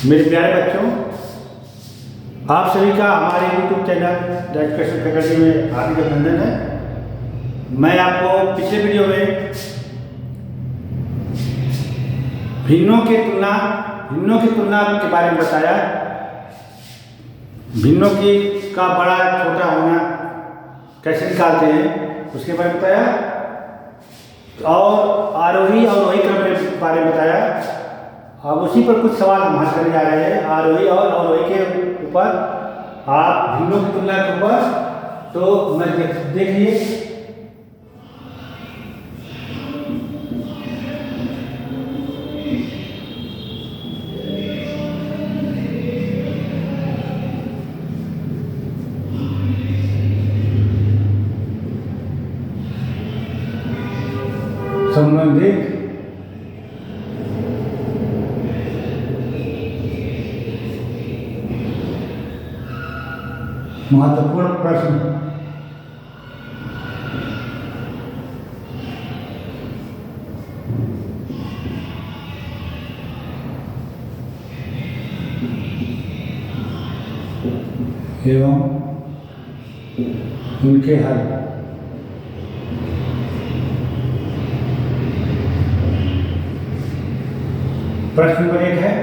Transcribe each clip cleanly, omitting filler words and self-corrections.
मेरे प्यारे बच्चों, आप सभी का हमारे YouTube channel the education faculty में हार्दिक अभिनंदन है। मैं आपको पिछले वीडियो में भिन्नों की तुलना के बारे में बताया। भिन्नों की का बड़ा छोटा होना कैसे निकालते हैं उसके बारे में बताया, और आरोही अवरोही क्रम के बारे में बताया। अब उसी पर कुछ सवाल हम हल करने जा रहे हैं, आरोही और अवरोही के ऊपर, आप भिन्नों की तुलना के ऊपर। तो मैं देखिए संबंधित महत्वपूर्ण प्रश्न एवं उनके हल। प्रश्न नंबर 1 है,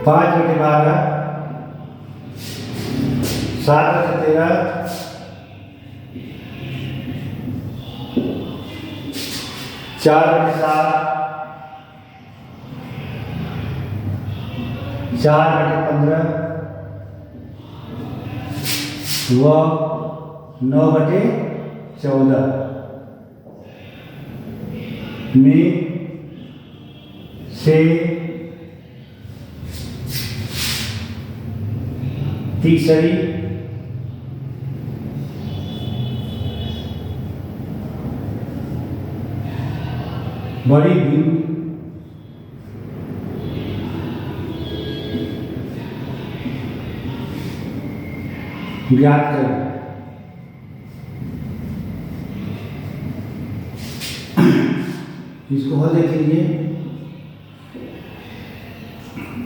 पाँच बटे 12, 7 बटे 13, 4 बटे 7, 4 बटे 15 व 9 बटे 14 में से तीसरी बड़ी भिन्न ज्ञात करें। इसको हल देख लीजिए।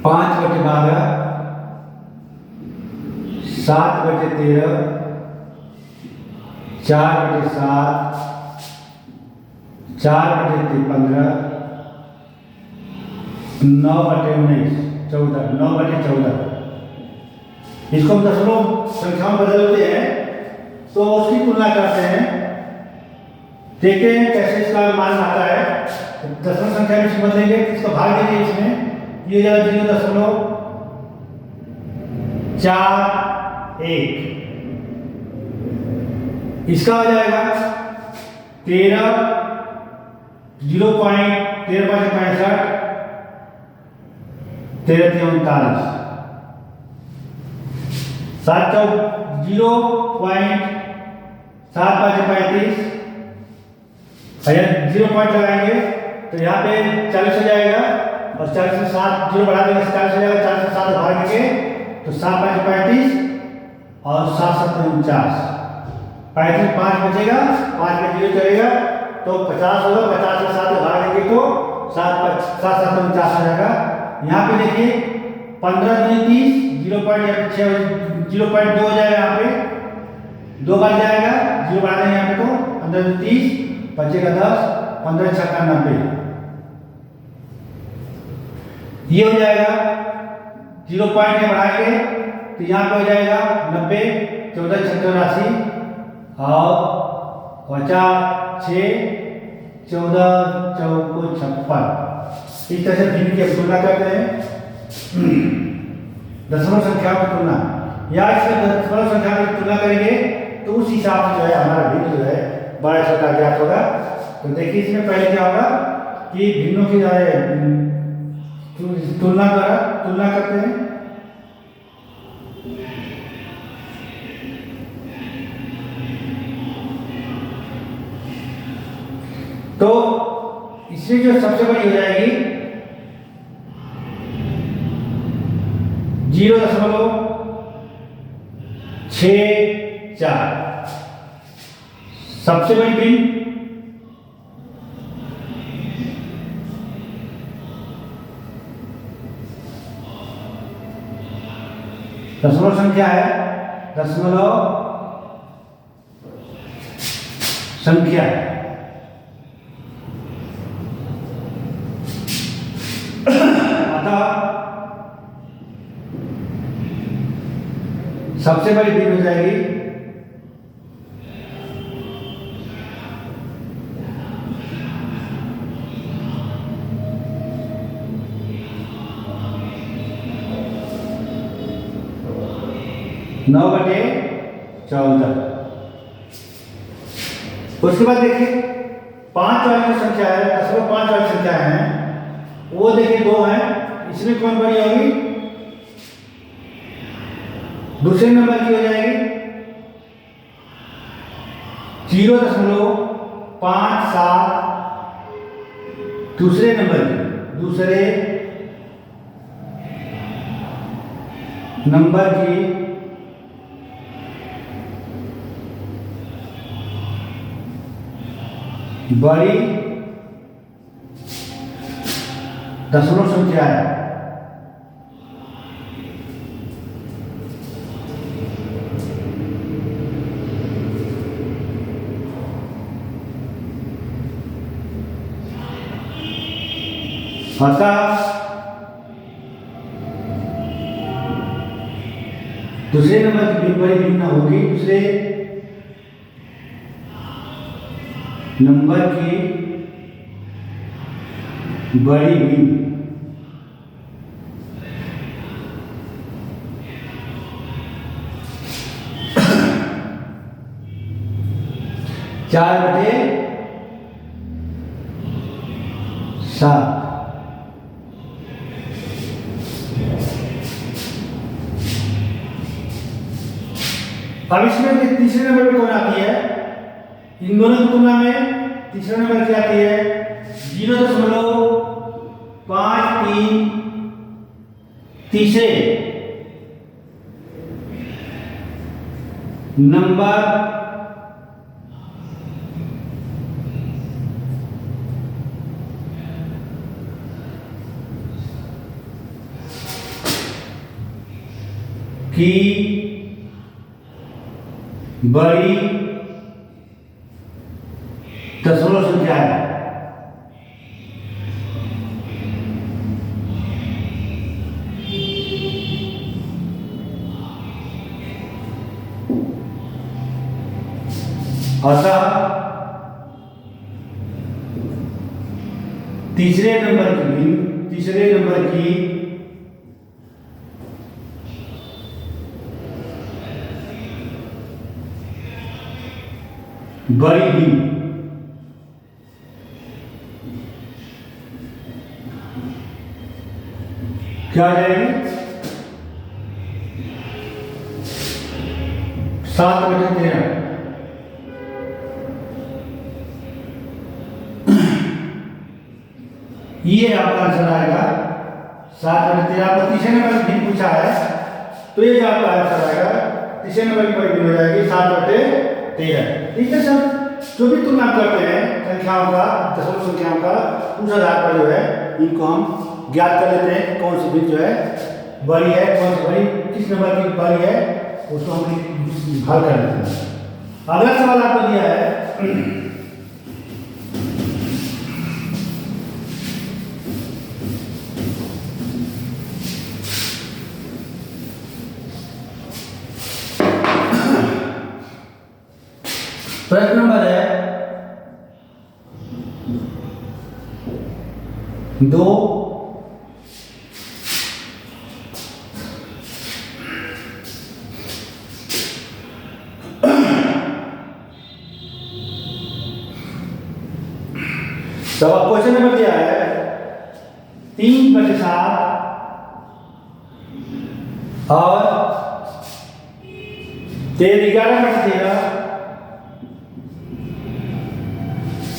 5 बटे 12, 7 बटे 13, 4 बटे 7, 4 बटे 15, 9 बटे 19, 14, 9 बटे 14। इसको हम दशमलव संख्याओं में बदलते हैं तो उसकी तुलना करते हैं, देखते हैं कैसे इसका मान आता है। दशमलव संख्या में इसको बदलेंगे, इसको भाग देंगे, इसमें ये जाएगा 0.41, इसका हो जाएगा 13, 0.1365, 1339, 0.7535, 0 पॉइंट लगाएंगे तो यहाँ पे 40 हो जाएगा, और 40 से 7 जीरो बढ़ा देंगे, 40 हो जाएगा। 40 से 7 भागेंगे तो 7 5 35 और 7 7 49, 35 5 बचेगा, 5 में 0 चलेगा तो 50 होगा। 50 से 7 भागेंगे तो 7 7 7 49 हो जाएगा। यहाँ पे देखिए 15 दूनी 30, 0.2 हो जाएगा, यहाँ पे 2 बार जाएगा, 0 बढ़ा देंगे यहाँ पे तो 15 दूनी 30, बचेगा 10, 15 छक्का 90, ये हो जाएगा। 0 पॉइंट बढ़ाएंगे तो यहाँ पे हो जाएगा 90, 14 छक्का 89 और 50 6, 14 चौको 56। इस तरह से भिन्न की तुलना करते हैं, दशमलव संख्या की तुलना, या इससे दशमलव संख्या की तुलना करेंगे तो उस हिसाब से जो है हमारा भिन्न जो है बड़ा छोटा ज्ञात होगा। तो देखिए इसमें पहले क्या होगा कि भिन्नों की जो है तुलना द्वारा तुलना करते हैं। तो इसमें जो सबसे बड़ी हो जाएगी 0.64, सबसे बड़ी भिन्न दशमलव संख्या है, दशमलव संख्या अतः सबसे बड़ी भिन्न हो जाएगी नौ बटे 14। उसके बाद देखिए 5 वाली जो संख्या है, 5 वाली संख्या है वो देखिए 2 है, इसमें कौन बड़ी होगी? दूसरे नंबर की हो जाएगी 0.57 दूसरे नंबर की बड़ी दशमलव संख्या है। अतः दूसरे नंबर की बड़ी भिन्न होगी दूसरे नंबर की बड़ी भिन्न 4/7। अब इसमें तीसरे नंबर पे कौन आती है? इन दोनों की तुलना में तीसरे नंबर की आती है 0.53 तीसरे नंबर की बड़ी दशमलव संख्या है। अतः तीसरे नंबर की बड़ी भिन्न क्या आ जाएगी? 7/13। ये आपका आंसर आएगा 7/13। आपको तीसरे नंबर की भिन्न पूछा है तो ये आपका आंसर आएगा तीसरे नंबर की बड़ी भिन्न हो जाएगी 7/13। ठीक है सर, जो भी तुलना करते हैं संख्याओं का, दशमलव संख्याओं का, उस आधार पर जो है इनको हम ज्ञात कर लेते हैं कौन सी भिन्न जो है बड़ी है, कौन सी बड़ी किस नंबर की बड़ी है, उसको हम हल कर लेते हैं। अगला सवाल आपको दिया है प्रश्न नंबर है 2 सब क्वेश्चन नंबर दिया है 3/7 और 11/13।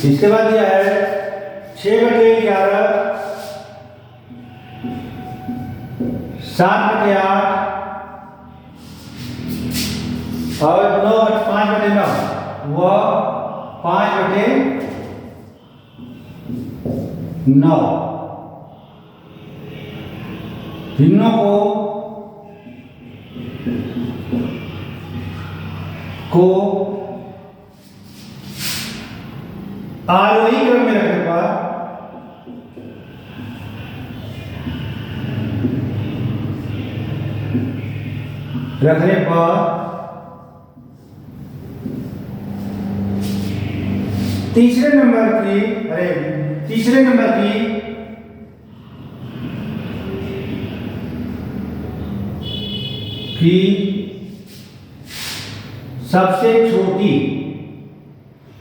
इसके बाद दिया है 6/11, 7/8 और 5/9 वह 5/9 भिन्नों को आरोही क्रम में रखने पर तीसरे नंबर की सबसे छोटी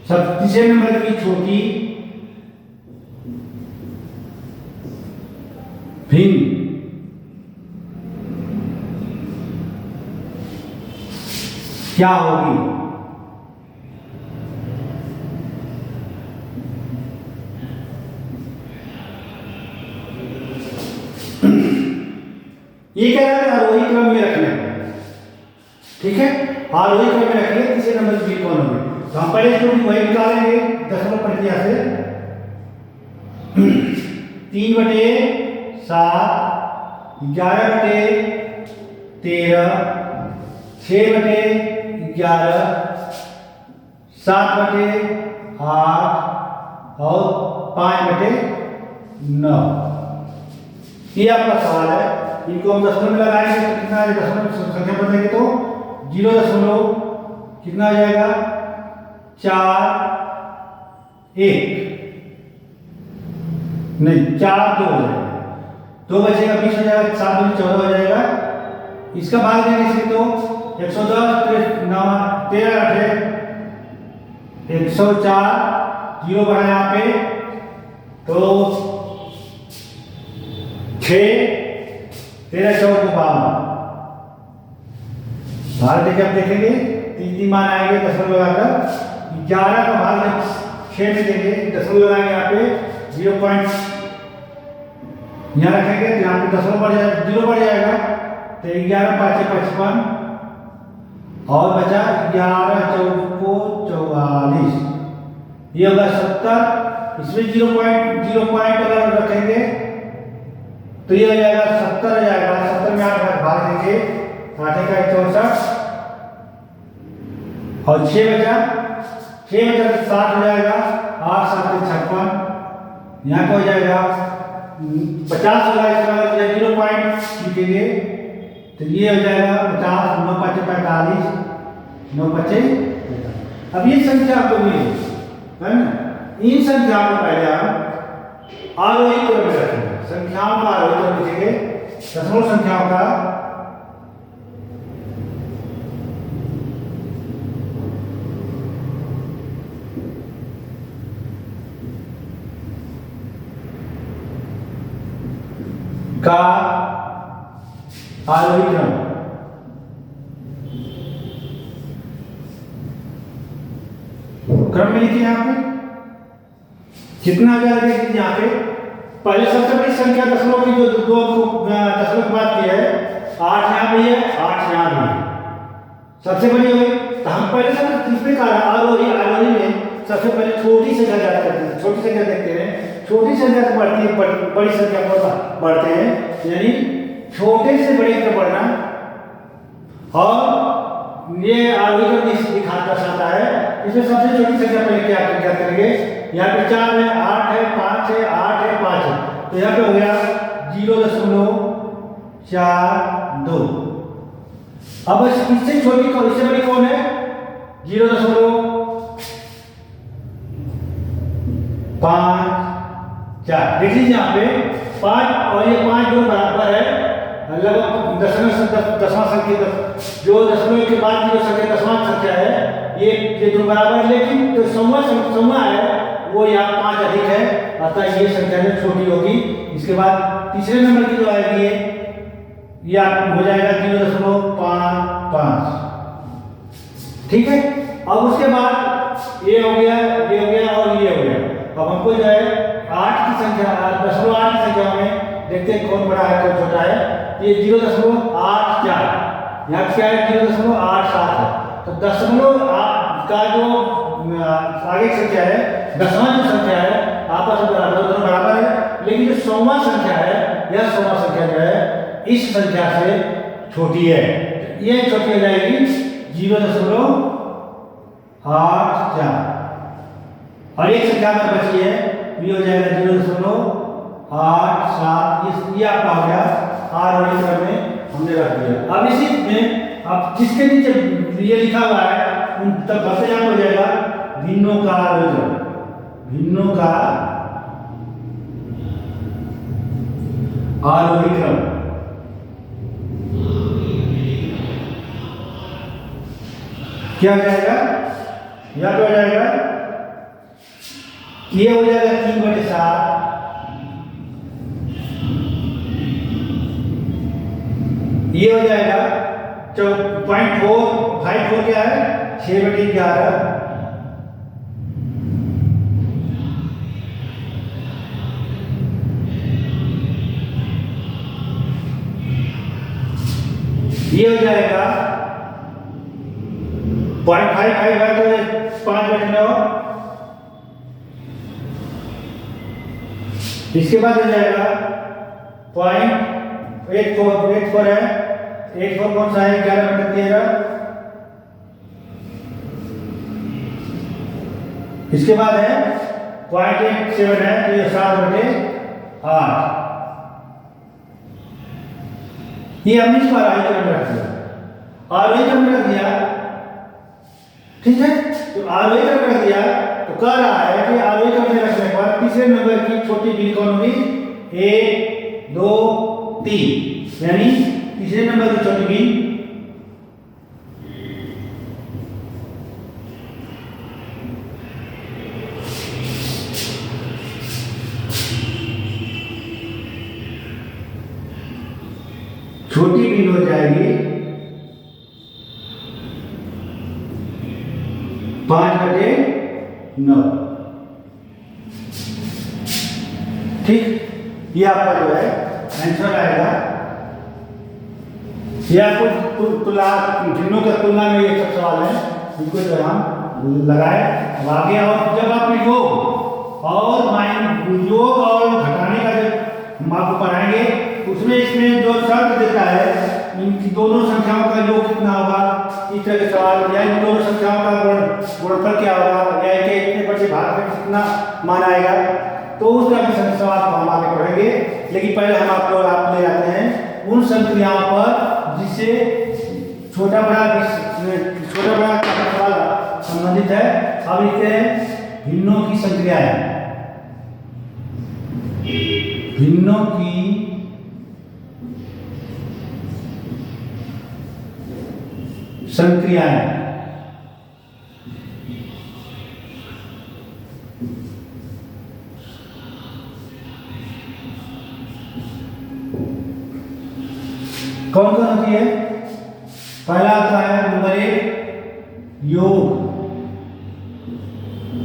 तीसरे नंबर की छोटी भिन्न क्या होगी? ये कह रहा है आरोही क्रम में रखने, ठीक है, आरोही क्रम में रखिए। तीसरे नंबर की कौन होगी? तो हम पहले इसको वही निकालेंगे दशमलव प्रक्रिया से। 3/7, 11/13, 6/11, 7/8 और 5/9। ये आपका सवाल है। इनको हम दशमलव में लगाएंगे तो कितना है? दशमलव संख्या बदलेंगे तो 0 दशमलव कितना आ जाएगा? 4 1 नहीं 4 2 हो जाएगा, 2 बचेगा 20 हो जाएगा, 7 2 14 हो जाएगा। इसका भाग देंगे इसके तो 110 9 13 8 104 0 बढ़ा यहाँ पे तो 6 13 14 52 भाग देके आप देखेंगे 3 मान आएंगे दशमलव लगाकर। 11 का भाग 6 में देंगे, दशमलव लगाएंगे यहाँ पे 0 पॉइंट यहाँ रखेंगे तो यहाँ पे दशमलव बढ़ जाएगा, 0 बढ़ जाएगा तो 11 5 55 और बचा 11 4 44, ये होगा 70। इसमें 0 पॉइंट अगर रखेंगे तो ये हो जाएगा 70 हो जाएगा। 70 में 8 भाग देंगे, 8 का 64 और 6 बचा तो 7 हो जाएगा, 8 7 56, यहाँ का हो जाएगा 50 होगा। इसका मतलब 0 पॉइंट लिखेंगे तो ये हो जाएगा 50, 9 5 45, 9 5 45। अब ये संख्या आपको मिली है ना, इन संख्याओं को पहले हम आरोही क्रम में रखेंगे। संख्याओं का आरोही क्रम लिखेंगे, दशमलव संख्याओं का आरोही क्रम। क्रम में लिखिए यहाँ पे कितना आ जाएगा? यहाँ पे पहले सबसे बड़ी संख्या दशमलव की जो दो दशमलव की बात की है, 8 यहाँ भी है, 8 यहाँ भी है, सबसे बड़ी हो गई। तो हम पहले सब किसमें कहा आरोही में सबसे पहले छोटी संख्या याद करते हैं, छोटी संख्या देखते हैं, छोटी संख्या से बढ़ती है बड़ी संख्या पर बढ़ते हैं, यानी छोटे से बड़े की तरफ बढ़ना। और ये आरोही क्रम दर्शाता है। इसमें सबसे छोटी संख्या पहले क्या करेंगे? यहाँ पे 4 है, 8 है, 5 है, 8 है, 5 है, तो यहाँ पे हो गया 0.42। अब इससे छोटी कौन, इससे बड़ी कौन है? 0.54। देख लीजिए यहाँ पे 5 और ये 5 जो बराबर है, लगभग दसवां संख्या जो दशमलव के बाद की जो संख्या दसवां संख्या है, ये दो बराबर है, लेकिन जो समूह है वो यहाँ 5 अधिक है, अतः ये संख्या जो छोटी होगी। इसके बाद तीसरे नंबर की जो आएगी ये हो जाएगा 0.55, ठीक है। अब उसके बाद ये हो गया और ये हो गया। अब हमको जो है 8 की संख्या, 0.8 की संख्या में देखते हैं कौन बड़ा है कौन छोटा है। ये 0.84, यहाँ क्या है 0.87 है। तो दशमलव का जो आगे आगे एक संख्या है, 10वां जो संख्या है आपस में बराबर, दोनों बराबर है, लेकिन जो 100वां संख्या है, यह 100वां संख्या जो है इस संख्या से छोटी है, ये छोटी हो जाएगी 0.84 और एक संख्या में बची है, ये हो जाएगा 0.87। ये आपका हो गया आर और इस में हमने रख दिया। अब इसी में अब जिसके नीचे ये लिखा हुआ है उन तक बस याद हो जाएगा भिन्नों का आरोजन, भिन्नों का आरोही क्रम। क्या हो जाएगा, या तो हो जाएगा ये हो जाएगा 3/7, ये हो जाएगा 0.454 क्या है 6/11, ये हो जाएगा 0.55 है तो 5/9, इसके बाद हो जाएगा 0.84 है, 84 कौन सा है 11/13, इसके बाद है 0.87 है तो ये 7/8, ये हमने इसको आरोही क्रम में रख दिया, आरोही क्रम में रख दिया, ठीक है। तो आरोही क्रम में रख दिया तो कह रहा है कि आरोही क्रम में रखने के बाद तीसरे नंबर की छोटी गिनती कौन होगी 1 2 3, यानी तीसरे नंबर की छोटी गिनती छोटी गिनती हो जाएगी 5/9, ठीक। ये आपका जो है आंसर आएगा। ये आपको तुलना भिन्नों की तुलना में ये सब सवाल है, इनको जो हम लगाए। अब आगे और जब आप योग और योग और घटाने का जब हम आपको पढ़ाएंगे उसमें इसमें जो शर्त देता है इनकी दोनों संख्याओं का योग कितना होगा, इस तरह के सवाल, या इन दोनों संख्याओं का गुणनफल क्या होगा, या इनके इतने बड़े भाग में कितना मान आएगा, तो उस तरह के सवाल को हम आगे पढ़ेंगे। लेकिन पहले हम आपको आप ले जाते हैं उन संक्रियाओं पर जिससे छोटा बड़ा सवाल संबंधित है। अब लिखते हैं भिन्नों की संक्रियाएं, भिन्नों की संक्रियाएं। कौन कौन होती है? पहला आता है नंबर 1 योग।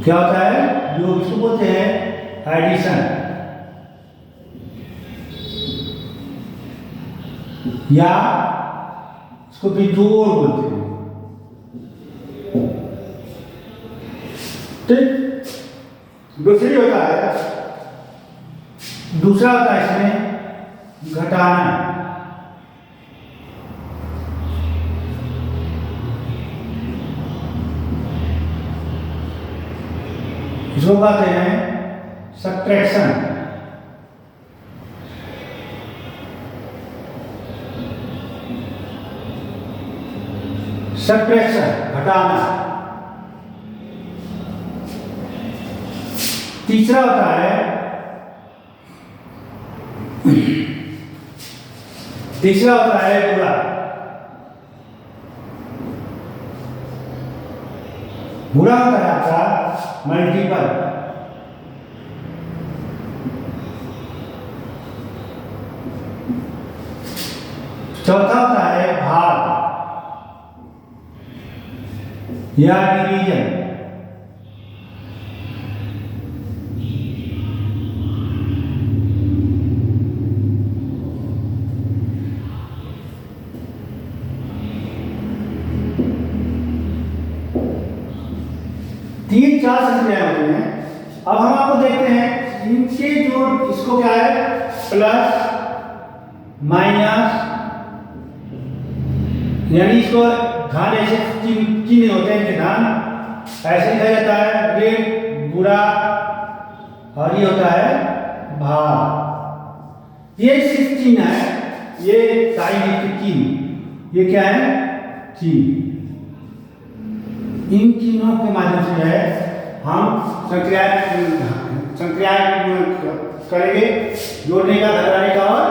क्या होता है? योग इसको बोलते हैं एडिशन, या इसको बिजोड़ बोलते हैं, ठीक। दूसरा होता है इसमें घटाना, इसको कहते हैं सब्ट्रैक्शन, घटाना। तीसरा होता है बुरा, बुरा होता है आपका मल्टीपल। चौथा होता है भाग या डिवीजन। ये 4 संख्याएं होती हैं। अब हम आपको देखते हैं इनके जो इसको क्या है प्लस माइनस, यानी इसको धान ऐसे चिन्ह होते हैं कि धान ऐसे लिखा जाता है ऋण बुरा, और ये होता है भाग। ये सिर्फ चिन्ह है, ये साइन चिन्ह, ये क्या है चिन्ह। इन चिन्हों के माध्यम से जो है हम संक्रिया करेंगे, जोड़ने का, घटाने का और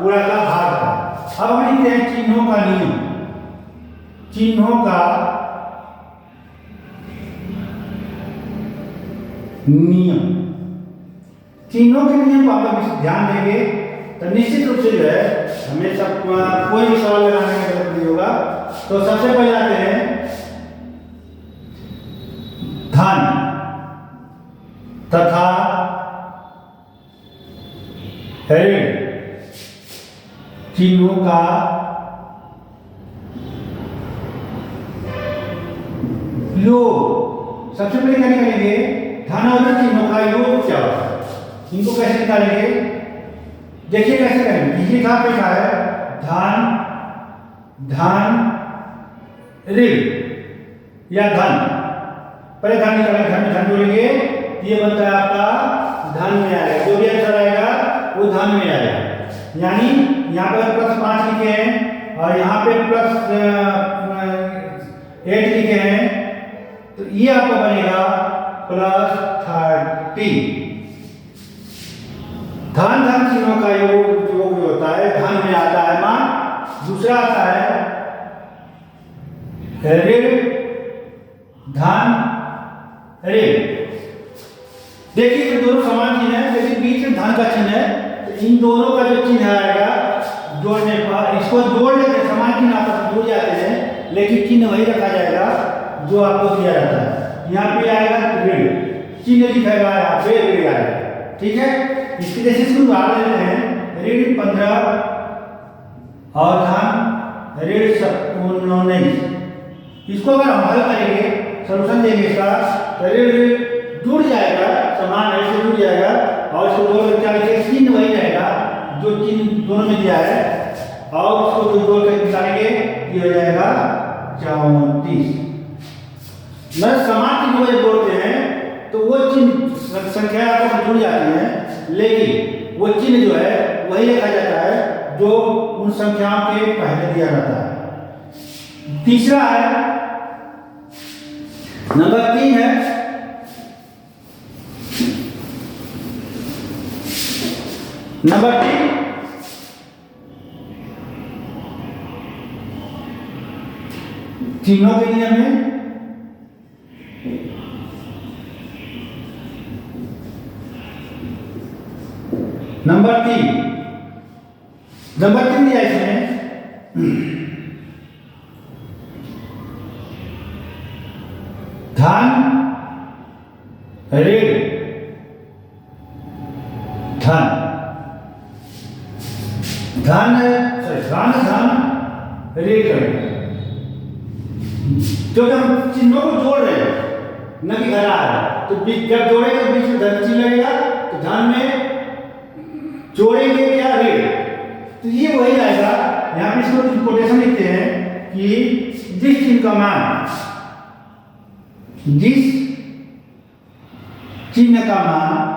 गुणा का, भाग का। अब हम लिखते हैं चिन्हों का नियम। चिन्हों का नियम, चिन्हों के नियम को आप ध्यान देंगे तो निश्चित रूप से जो है हमें सब कोई भी सवाल लगाने की जरूरत नहीं होगा। तो सबसे पहले आते हैं धन तथा ऋण चिन्हों का योग। सबसे पहले क्या निकालेंगे, धन और ऋण चिन्हों का योग क्या होता है, इनको कैसे निकालेंगे, देखिए कैसे करेंगे। ये कहां पे लिखा है धन, धन ऋण या धन, पहले धन निकालेंगे, धन में धन जोड़ेंगे, ये बनता है आपका धन में आएगा, जो भी आंसर आएगा वो धन में आएगा। यानी यहाँ पे प्लस 5 लिखे हैं और यहाँ पे प्लस 8 लिखे हैं, तो ये आपका बनेगा प्लस 30। धन धन चिन्हों का योग जो होता है धन में आता है मान। दूसरा आता है ऋण धन ऋण। देखिए ये दोनों समान चिन्ह है, लेकिन बीच में धन का चिन्ह है, तो इन दोनों का जो चिन्ह आएगा जोड़ने पर, इसको जोड़ लेते हैं, समान चिन्ह आपस में जुड़ जाते हैं, लेकिन चिन्ह वही रखा जाएगा जो आपको दिया जाता है। यहाँ पे आएगा ऋण, चिन्ह लिखेगा यहाँ पे ऋण आएगा, ठीक है। इसके जैसे इसको उदाहरण लेते हैं, ऋण 15 और धन ऋण 19। इसको अगर हम हल करेंगे, सॉल्यूशन देंगे इसका, तो ऋण जुड़ जाएगा, समान है से जुड़ जाएगा, और इसको जोड़ कर क्या लिखेंगे, चिन्ह वही रहेगा जो चिन्ह दोनों में दिया है, और उसको जो जोड़ कर निकालेंगे ये हो जाएगा 34। मतलब समान चिन्ह जब जोड़ते हैं तो वो चिन्ह संख्या आपस में जुड़ जाती है, लेकिन वो चिन्ह जो है वही लिखा जाता है जो उन संख्याओं के पहले दिया जाता है। तीसरा है नंबर 3 है नंबर 3 चिन्हों के नियम में नंबर 3 दिया इसमें धन ऋण धन धन धन धन ऋण, जो हम चिन्हों को जोड़ रहे हैं न कि घटा है, तो जब जोड़ेंगे तो बीच में धन चिन्ह लगेगा, तो धन में जोड़ेंगे क्या ऋण, तो ये वही आएगा। यहाँ पे इसको कोटेशन लिखते हैं कि जिस चिन्ह का मान, जिस चिन्ह का मान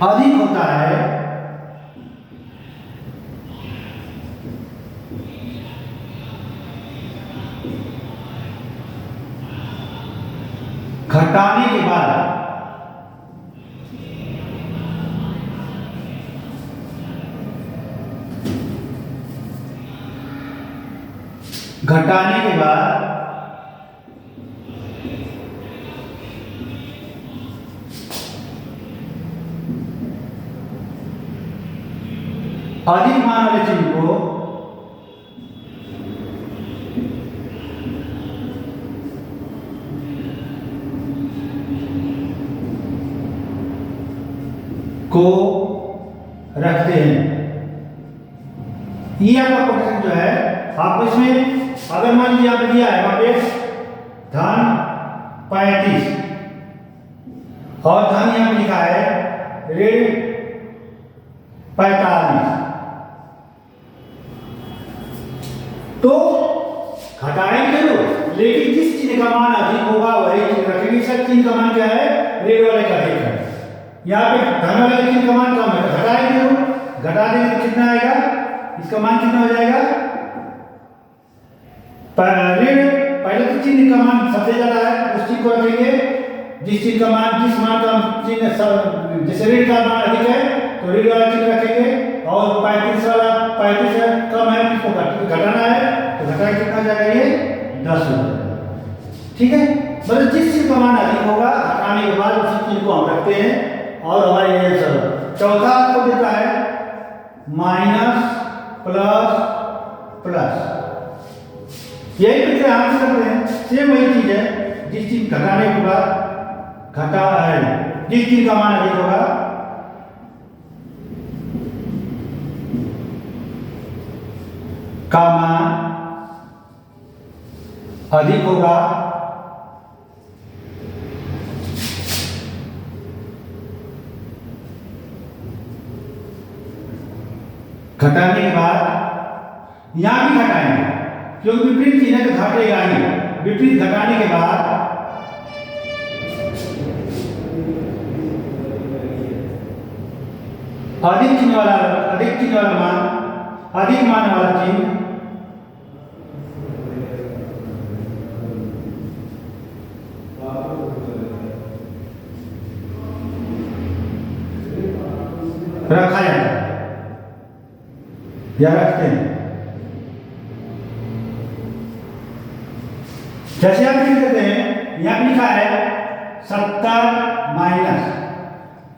अधिक होता है घटाने के बाद, घटाने के बाद अधिक मान वाले चिन्ह को रखते हैं। ये आपका कोटेशन जो है आपको इसमें अगर मान लीजिए आपने दिया है वहां पे धन 35 और धन यहाँ पे लिखा है ऋण 45, तो घटाएंगे जरूर, लेकिन जिस चिन्ह का मान अधिक होगा वही चिन्ह रखेंगे। सब चिन्ह का मान क्या है, ऋण वाले का अधिक है। यहाँ पे धन वाले चिन्ह का मान कम है, घटाएंगे जरूर, घटा देंगे तो कितना आएगा, इसका मान कितना हो जाएगा, ऋण पहले तो चिन्ह का मान सबसे ज्यादा है उस चिन्ह को रखेंगे, जिस चिन्ह का मान जिस मान का चिन्ह जैसे ऋण का मान अधिक है तो ऋण वाला चिन्ह रखेंगे, और 35 वाला 35 है कम है इसको घटाना है तो घटाएं कितना हो जाएगा, ये 10 हो जाएगा। ठीक है, मतलब जिस चीज का मान अधिक होगा घटाने के बाद उसी चीज को हम रखते हैं और हमारे ये आंसर। चौथा आपको देता है माइनस प्लस प्लस, यही प्रक्रिया हम करते हैं, सेम वही चीज है, जिस चीज घटाने के बाद घटा है जिस चीज का मान अधिक होगा का मान अधिक होगा घटाने के बाद, यहां भी घटाएंगे क्योंकि विपरीत चिन्ह है तो घटेगा ही, विपरीत घटाने के बाद अधिक चिन्ह वाला मान, अधिक मान वाला चिन्ह रखा जाता है या रखते हैं। जैसे आप लिख देते हैं, यहां लिखा है 70 माइनस,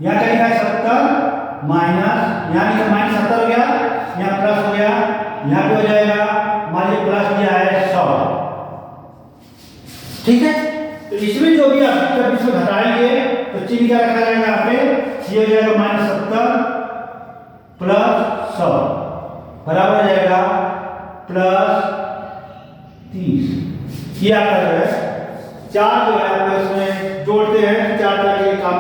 यहां क्या लिखा है 70 माइनस, यहां लिखा माइनस 70 हो गया, यहां प्लस हो गया, यहां पे हो जाएगा मान लीजिए प्लस दिया है 100। ठीक है, तो इसमें जो भी आप जब इसमें घटाएंगे तो चिन्ह क्या रखा जाएगा यहाँ पे, ये हो जाएगा माइनस 70 प्लस 100 बराबर हो जाएगा प्लस 30। ये आपका जो है चार जो है आपको इसमें जोड़ते हैं, चार तरह के काम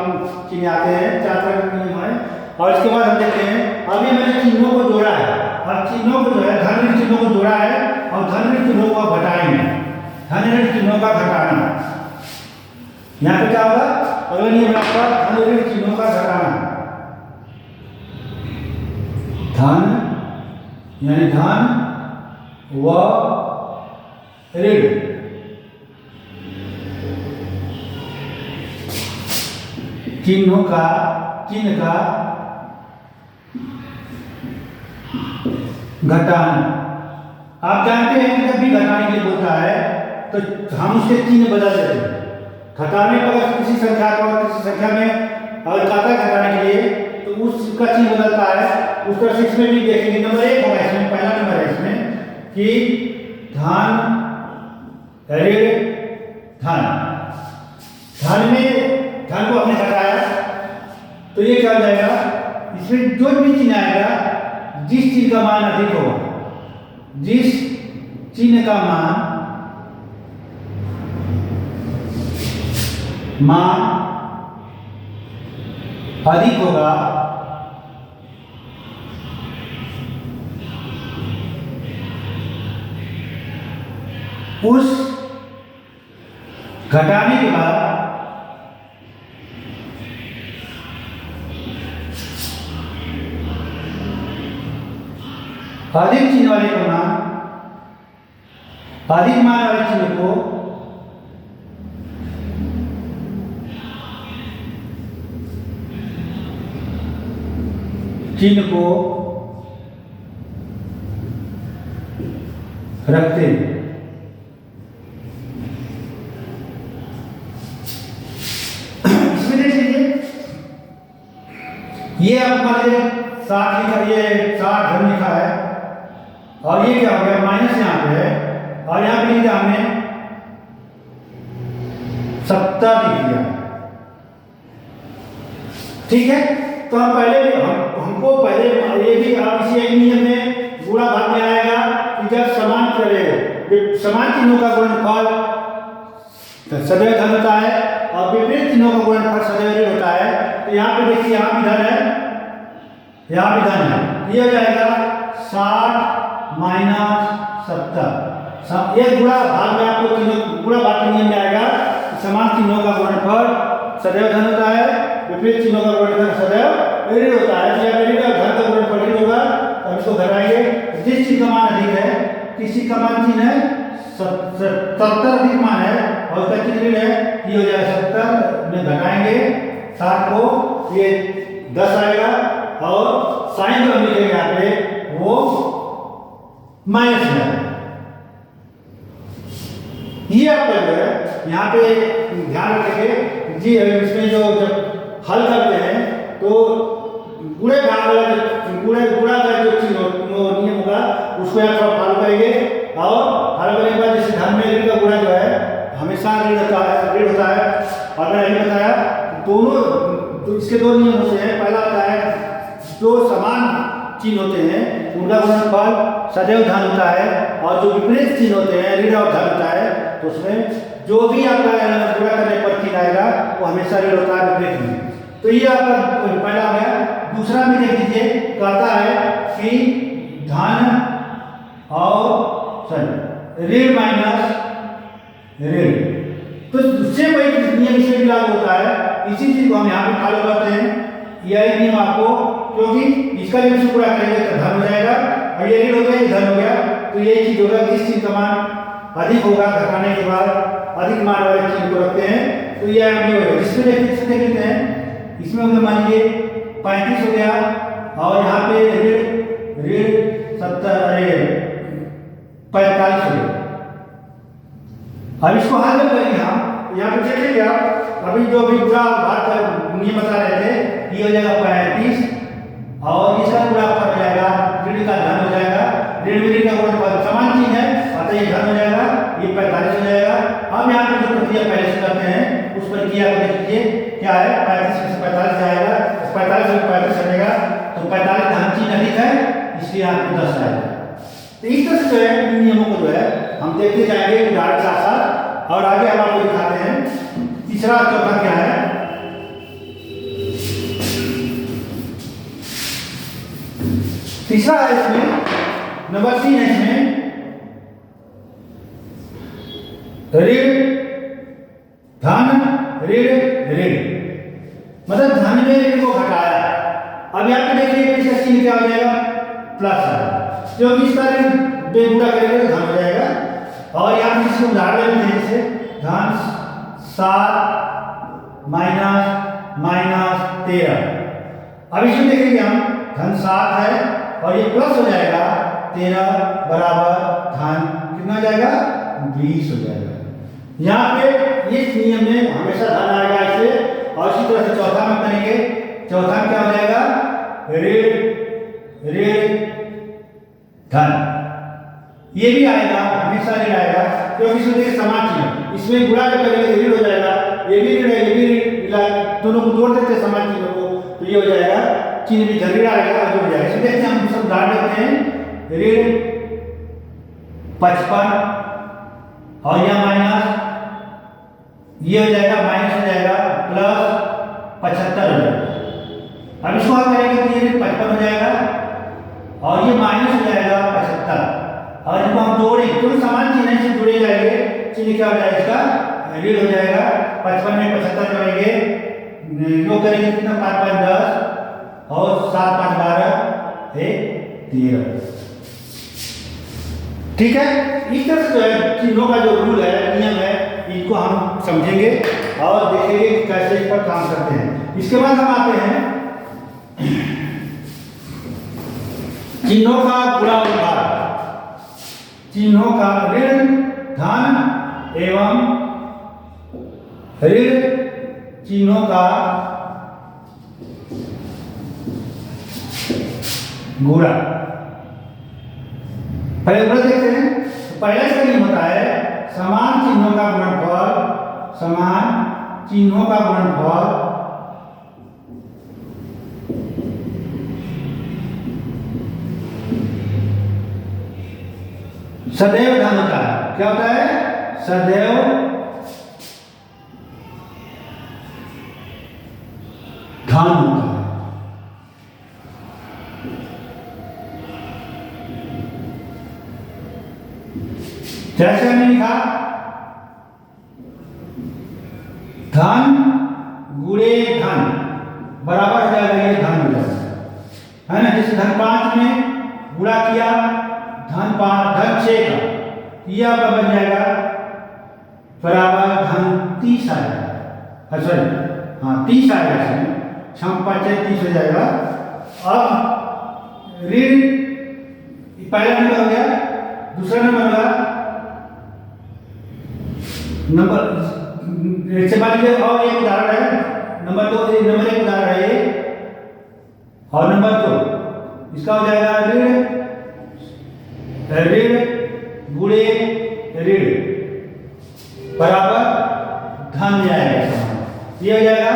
चिन्ह आते हैं, चार तरह के नियम है। और इसके बाद हम देखते हैं, अभी मैंने चिन्हों को जोड़ा है, और चिन्हों को जो है धन ऋण चिन्हों को जोड़ा है और धन ऋण चिन्हों को घटाएंगे, धन ऋण चिन्हों का घटाना। यहाँ पे क्या होगा, अगला नियम आपका धन ऋण चिन्हों का घटाना, धन यानी धन व ऋण चिन्ह का घटाना। आप जानते हैं कि जब भी घटाने के लिए बोलता है तो हम उसके चिन्ह बदल देते हैं। घटाने पर अगर किसी संख्या को किसी संख्या में अगर कहता है घटाने के लिए तो उसका चिन्ह बदलता है। उस तरह से इसमें भी देखेंगे, नंबर 1 होगा इसमें, पहला नंबर है इसमें कि धन ऋण धन, धन में धन को हमने घटाया तो ये क्या हो जाएगा, इसमें जो भी चिन्ह आएगा जिस चीज का मान अधिक होगा, जिस चिन्ह का मान अधिक होगा उस घटाने के बाद अधिक चिन्ह वाले का मान, अधिक मान वाले चिन्ह को रखते हैं। इसमें देख लीजिए, ये आप मान लीजिए 60 लिखा, ये 60 धन लिखा है और ये क्या हो गया माइनस यहाँ पे है और यहाँ पे लिखा हमने 70 लिख दिया। ठीक है, तो हम पहले हमको पहले ये भी आप इसी नियम में गुणा भाग में समान चिन्हों का गुणनफल सदैव धन होता है और विपरीत चिन्हों का गुणनफल सदैव ऋण होता है। तो यहाँ पे देखिए, यहाँ भी धन है, यहाँ भी धन है। ये हो जाएगा 60 माइनस 70। एक गुणा भाग में आपको गुणा भाग के नियम में आएगा। समान चिन्हों का गुणनफल सदैव धन होता है, विपरीत चिन्हों का गुणनफल सदैव ऋण होता है। तो यहाँ ऋण और धन का गुणनफल ऋण होगा, तो इसको घटाएंगे। जिस चीज का मान अधिक है, किसी का मान चिन्ह है 70 अधिक मान है और उसका चिन्ह ऋण है, ये हो जाएगा 70 में घटाएंगे 60 को, ये 10 आएगा और साइन जो हम लिखेंगे यहाँ पे वो माइनस है। ये आपका जो है यहाँ पे ध्यान रखेंगे जी, इसमें जो जब हल करते हैं तो गुणे भाग वाला गुणा का जो चीज नियम होगा उसको यहाँ थोड़ा फॉलो करेंगे। और फॉलो करने के बाद जैसे धन में ऋण का गुणा जो है हमेशा ऋण होता है। और मैंने अभी बताया दोनों, तो इसके दो नियम होते हैं। पहला होता है जो समान चिन्ह होते हैं उनका गुणनफल सदैव धन होता है, और जो विपरीत चिन्ह होते हैं ऋण और धन होता है, तो उसमें जो भी आपका गुणा करने पर चिन्ह आएगा वो हमेशा ऋण होता है विपरीत में। तो ये आपका पहला हो गया। दूसरा में देख लीजिए, कहता है कि धन और ऋण माइनस ऋण, तो उससे कोई नियम इसमें भी लागू होता है। इसी चीज को हम यहाँ पे फॉलो करते हैं। यह नियम आपको, क्योंकि इसका जब इसे पूरा करेंगे तो धन हो जाएगा और ये ऋण हो गया, ये धन हो गया। तो यही चीज होगा, किस चीज का मान अधिक होगा घटाने के बाद अधिक मान वाले चीज को रखते हैं। तो यह नहीं होगा। जिसमें देख लेते हैं, इसमें हो गया मान लीजिए 35 हो गया और यहाँ पे ऋण 45 हो गया। अब इसको हल जब करेंगे हम, यहाँ पे देख लीजिए आप, अभी जो भी पूरा भाग का नियम बता रहे थे, ये हो जाएगा 35 और इसका पूरा फल जाएगा ऋण का धन हो जाएगा। ऋण का गुणनफल समान चीज है, अतः ये धन हो जाएगा, ये 45 हो जाएगा। अब यहाँ पे जो प्रक्रिया पहले से करते हैं उस प्रक्रिया को देख लीजिए, क्या है 35 में से 45 जाएगा, 45 में 45 हटेगा, तो 45 धन चिन्ह अधिक है, इसलिए यहाँ पे 10 आएगा। तो इस तरह से जो है इन नियमों को जो है हम देखते जाएंगे उदाहरण के साथ, और आगे हम आपको दिखाते हैं तीसरा चौथा क्या है। तीसरा है इसमें नंबर 3 है इसमें ऋण धन ऋण, मतलब धन में ऋण को घटाया। अब यहाँ पे देखिए इसका चिन्ह क्या हो जाएगा, प्लस है, क्योंकि इसका ऋण बेगुणा करेंगे तो धन हो जाएगा। और यहाँ पे इसको उदाहरण लेते हैं, जैसे धन 7 माइनस 13। अब इसमें देखेंगे हम धन 7 है और ये प्लस हो जाएगा 13 बराबर धन कितना हो जाएगा 20 हो जाएगा। यहाँ पे इस नियम में हमेशा धन आएगा इससे, और इसी तरह से चौथा में करेंगे। चौथा क्या हो जाएगा, ऋण धन, ये भी आएगा, हमेशा ऋण आएगा, क्योंकि इसमें देखिए समान चिन्ह, इसमें गुणा जब करेंगे ऋण हो जाएगा, ये भी ऋण है, ये भी ऋण, दोनों को जोड़ देते हैं समान चिन्हों को, तो ये हो जाएगा, चिन्ह भी ऋण आएगा और जुड़ जाएगा। इसमें देखते हैं हम सब उदाहरण देते हैं, ऋण 55 और यह माइनस, ये हो जाएगा माइनस हो जाएगा प्लस 75 हो जाएगा। अब इसको हम करेंगे तो ये 55 हो जाएगा और ये माइनस हो जाएगा 75, और इनको हम जोड़ेंगे क्योंकि समान चिन्ह से जुड़े जाएंगे, चिन्ह क्या हो जाएगा इसका ऋण हो जाएगा। 55 में 75 जोड़ेंगे, योग करेंगे कितना 5 5 10 और 7 5 12 13। ठीक है, इस तरह से जो है चिन्हों का जो रूल है, नियम है, इनको हम समझेंगे और देखेंगे कि कैसे इस पर काम करते हैं। इसके बाद हम आते हैं चिन्हों का गुणा और भाग। चिन्हों का ऋण धन एवं ऋण चिन्हों का गुणा। पहले गुणा देखते हैं, तो पहला इसका नियम होता है समान चिन्हों का गुणनफल, समान चिन्हों का गुणनफल सदैव धन होता है। क्या होता है? सदैव धन होता है। जैसे हमने लिखा धन गुणे धन बराबर हो जाएगा, ये धन हो जाएगा, है ना। जैसे धन 5 में गुणा किया धन 6 का, यह आपका बन जाएगा बराबर धन 30 आएगा। सॉरी, हाँ 30 आएगा, इसमें 6 5 30 हो जाएगा। अब ऋण पहला नंबर हो गया, दूसरा नंबर होगा नंबर से मान लीजिए, और एक उदाहरण है नंबर 2, नंबर 1 उदाहरण है ये, और नंबर 2 इसका हो जाएगा ऋण गुणे ऋण बराबर धन जाएगा, ये हो जाएगा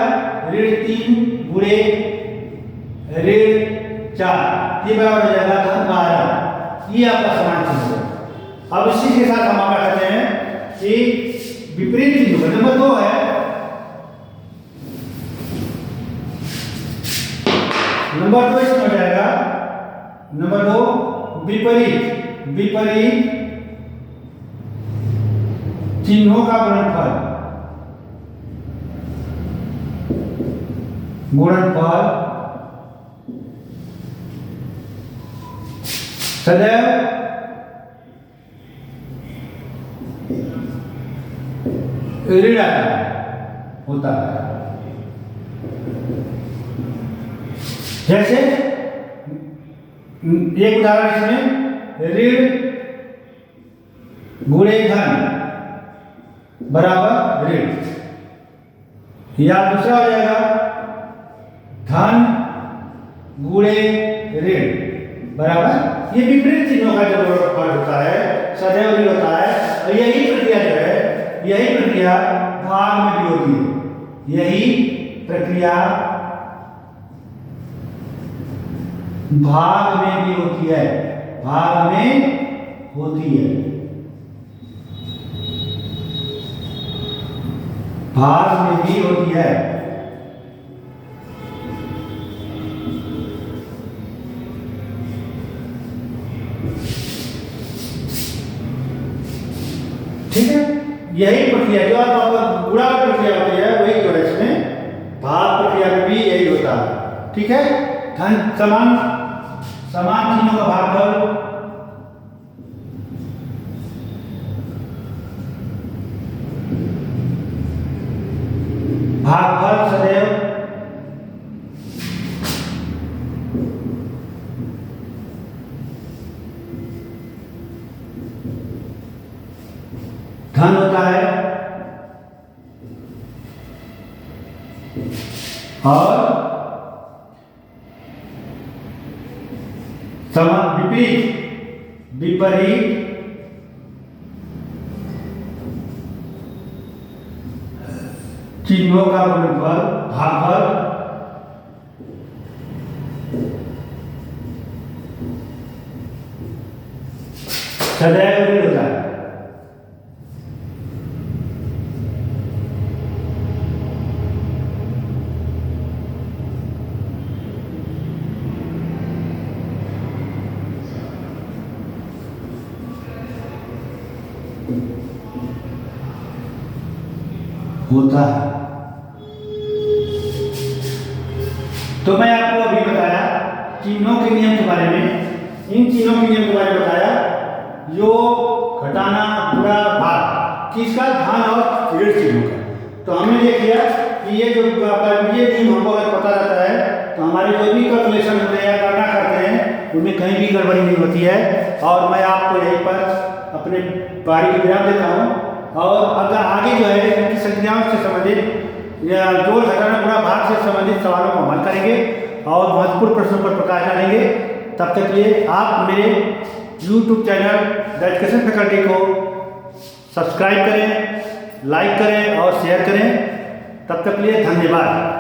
ऋण 3 गुणे ऋण 4, ये बराबर हो जाएगा धन 12। ये आपका समान चिन्ह है। अब इसी के साथ हम क्या करते हैं कि विपरीत चिन्ह नंबर 2 है, नंबर 2 इसमें हो जाएगा नंबर 2 विपरीत चिन्हों का गुणनफल सदैव ऋण होता है। जैसे एक उदाहरण इसमें ऋण गुणे धन बराबर ऋण, या दूसरा हो जाएगा धन गुणे ऋण बराबर, ये विपरीत चिन्हों का जो फल होता है सदैव ऋण होता है। और यही प्रक्रिया जो है, यही प्रक्रिया भाग में भी होती है, यही प्रक्रिया भाग में भी होती है, भाग में होती है, भाग में भी होती है। ठीक है, यही प्रक्रिया जो आप गुणा प्रक्रिया होती है वही जो है इसमें भाग प्रक्रिया में भी यही होता है। ठीक है, धन समान चिन्हों का भागफल सदैव धन होता है, और विपरीत चिन्हों का गुणनफल भागफल सदैव ऋण होता है। होता है। तो मैं आपको अभी बताया चिन्हों के नियम के बारे में, इन चिन्हों के नियम के बारे में बताया, योग घटाना गुणा भाग किसका, धन और ऋण चिन्हों का। तो हमने देख लिया कि ये जो ये नियम हमको अगर पता रहता है तो हमारे जो भी कैलकुलेशन होते हैं या गणना करते हैं उनमें कहीं भी गड़बड़ी नहीं होती है। और मैं आपको यहीं पर अपने बारी की विराम देता हूँ। और अगर आगे जो है इनकी संख्याओं से संबंधित या जोड़ घटाना गुणा भाग से संबंधित सवालों को हल करेंगे और महत्वपूर्ण प्रश्नों पर प्रकाश डालेंगे। तब तक के लिए आप मेरे YouTube channel the education faculty को सब्सक्राइब करें, लाइक करें और शेयर करें। तब तक के लिए धन्यवाद।